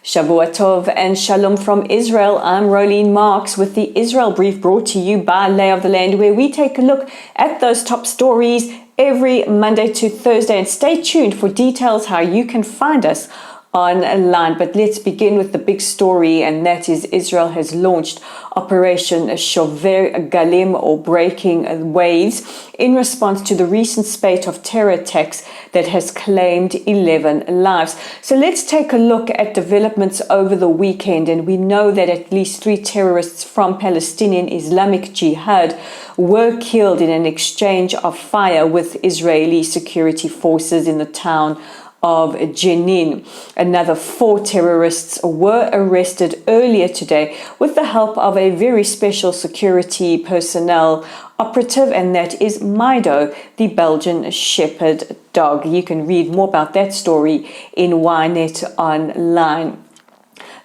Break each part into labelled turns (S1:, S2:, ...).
S1: Shavua Tov and Shalom from Israel. I'm Rolene Marks with the Israel Brief, brought to you by Lay of the Land, where we take a look at those top stories every Monday to Thursday. And stay tuned for details how you can find us online. But let's begin with the big story, and that is Israel has launched Operation Shover Galim, or Breaking Waves, in response to the recent spate of terror attacks that has claimed 11 lives. So let's take a look at developments over the weekend, and we know that at least 3 terrorists from Palestinian Islamic Jihad were killed in an exchange of fire with Israeli security forces in the town of Jenin. Another 4 terrorists were arrested earlier today with the help of a very special security personnel operative, and that is Mido, the Belgian shepherd dog. You can read more about that story in Ynet online.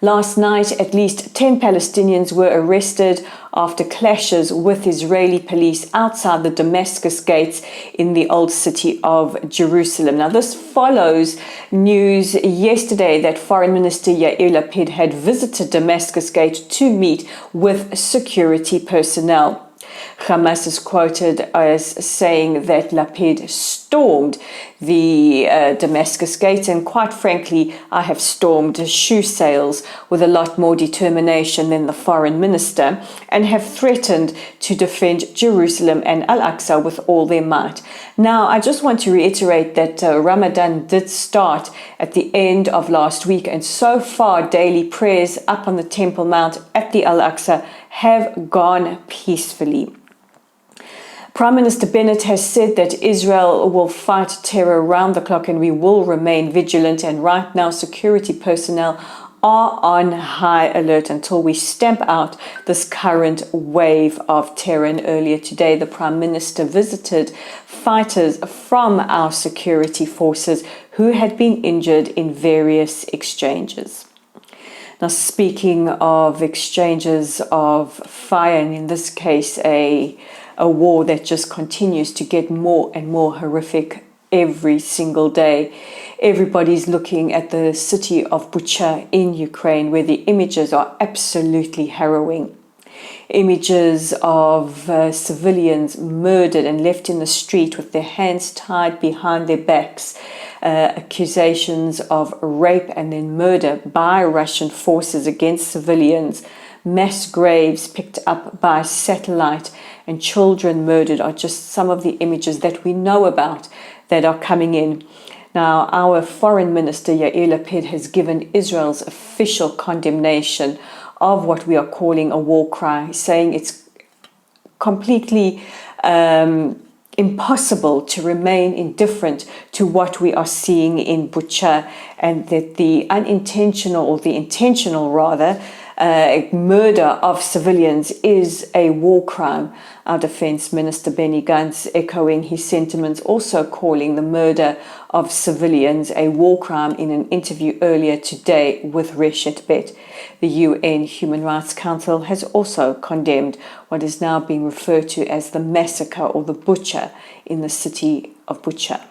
S1: Last night, at least 10 Palestinians were arrested after clashes with Israeli police outside the Damascus gates in the old city of Jerusalem. Now, this follows news yesterday that Foreign Minister Yair Lapid had visited Damascus Gate to meet with security personnel. Hamas is quoted as saying that Lapid stormed the Damascus Gate, and quite frankly, I have stormed shoe sales with a lot more determination than the foreign minister, and have threatened to defend Jerusalem and Al-Aqsa with all their might. Now, I just want to reiterate that Ramadan did start at the end of last week, and so far daily prayers up on the Temple Mount at the Al-Aqsa have gone peacefully. Prime Minister Bennett has said that Israel will fight terror round the clock, and we will remain vigilant. And right now, security personnel are on high alert until we stamp out this current wave of terror. And earlier today, the Prime Minister visited fighters from our security forces who had been injured in various exchanges. Now, speaking of exchanges of fire, and in this case, a war that just continues to get more and more horrific every single day. Everybody's looking at the city of Bucha in Ukraine, where the images are absolutely harrowing. Images of civilians murdered and left in the street with their hands tied behind their backs. Accusations of rape and then murder by Russian forces against civilians. Mass graves picked up by satellite, and children murdered are just some of the images that we know about that are coming in. Now, our Foreign Minister Yair Lapid has given Israel's official condemnation of what we are calling a war crime, saying it's completely impossible to remain indifferent to what we are seeing in Bucha, and that the unintentional, or the intentional rather, murder of civilians is a war crime. Our Defense Minister Benny Gantz, echoing his sentiments, also calling the murder of civilians a war crime in an interview earlier today with Reshet Bet. The UN Human Rights Council has also condemned what is now being referred to as the massacre, or the Bucha, in the city of Bucha.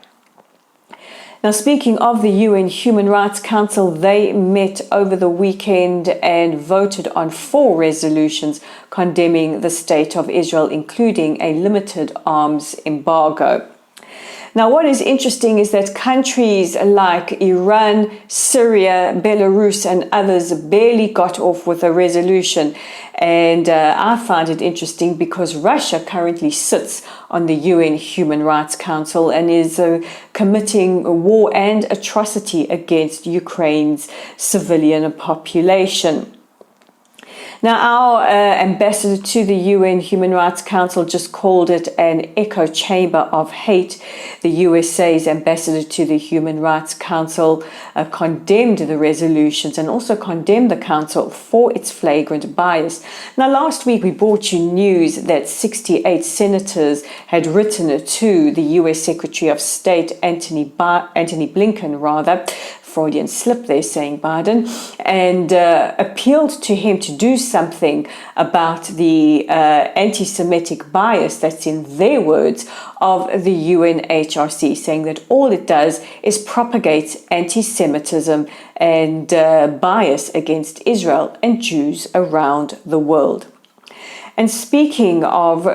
S1: Now, speaking of the UN Human Rights Council, they met over the weekend and voted on 4 resolutions condemning the state of Israel, including a limited arms embargo. Now, what is interesting is that countries like Iran, Syria, Belarus, and others barely got off with a resolution. And I find it interesting because Russia currently sits on the UN Human Rights Council and is committing a war and atrocity against Ukraine's civilian population. Now, our ambassador to the UN Human Rights Council just called it an echo chamber of hate. The USA's ambassador to the Human Rights Council condemned the resolutions and also condemned the council for its flagrant bias. Now, last week we brought you news that 68 senators had written to the US Secretary of State Antony Blinken Freudian slip there, saying Biden, and appealed to him to do something about the anti-Semitic bias that's, in their words, of the UNHRC, saying that all it does is propagate anti-Semitism and bias against Israel and Jews around the world. And speaking of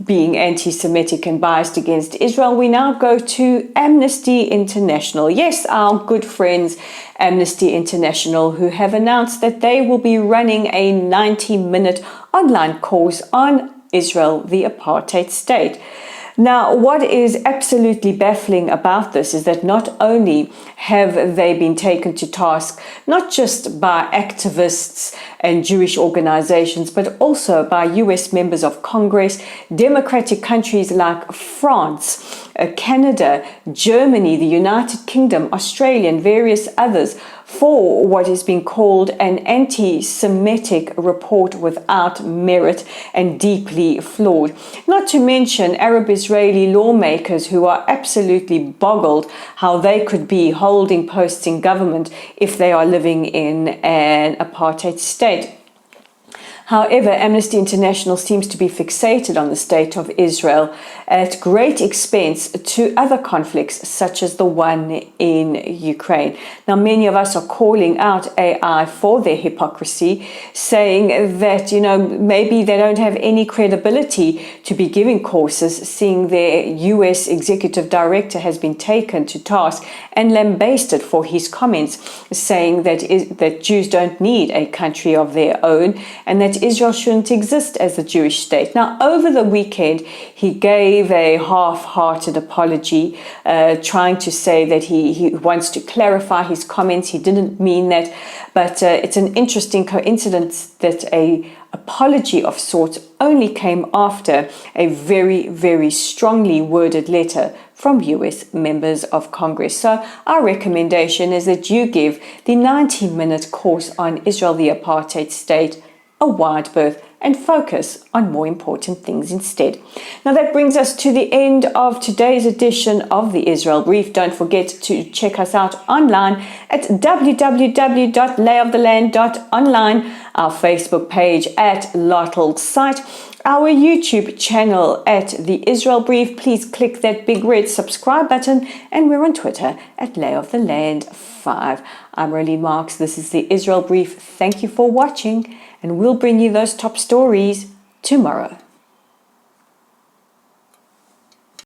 S1: being anti-Semitic and biased against Israel, we now go to Amnesty International. Yes, our good friends Amnesty International, who have announced that they will be running a 90-minute online course on Israel, the apartheid state. Now, what is absolutely baffling about this is that not only have they been taken to task, not just by activists and Jewish organizations, but also by US members of Congress, democratic countries like France, Canada, Germany, the United Kingdom, Australia, and various others, for what is being called an anti-Semitic report without merit and deeply flawed. Not to mention Arab-Israeli lawmakers who are absolutely boggled how they could be holding posts in government if they are living in an apartheid state. However, Amnesty International seems to be fixated on the state of Israel at great expense to other conflicts, such as the one in Ukraine. Now, many of us are calling out AI for their hypocrisy, saying that, maybe they don't have any credibility to be giving courses, seeing their US executive director has been taken to task and lambasted for his comments, saying that Jews don't need a country of their own and that Israel shouldn't exist as a Jewish state. Now, over the weekend, he gave a half-hearted apology, trying to say that he wants to clarify his comments. He didn't mean that, but it's an interesting coincidence that a apology of sorts only came after a very, very strongly worded letter from US members of Congress. So our recommendation is that you give the 90-minute course on Israel, the apartheid state, a wide berth and focus on more important things instead. Now that brings us to the end of today's edition of the Israel Brief. Don't forget to check us out online at www.layoftheland.online, our Facebook page at Lottle's site, our YouTube channel at the Israel Brief. Please click that big red subscribe button, and we're on Twitter at layoftheland5. I'm Roleen Marks. This is the Israel Brief. Thank you for watching, and we'll bring you those top stories tomorrow.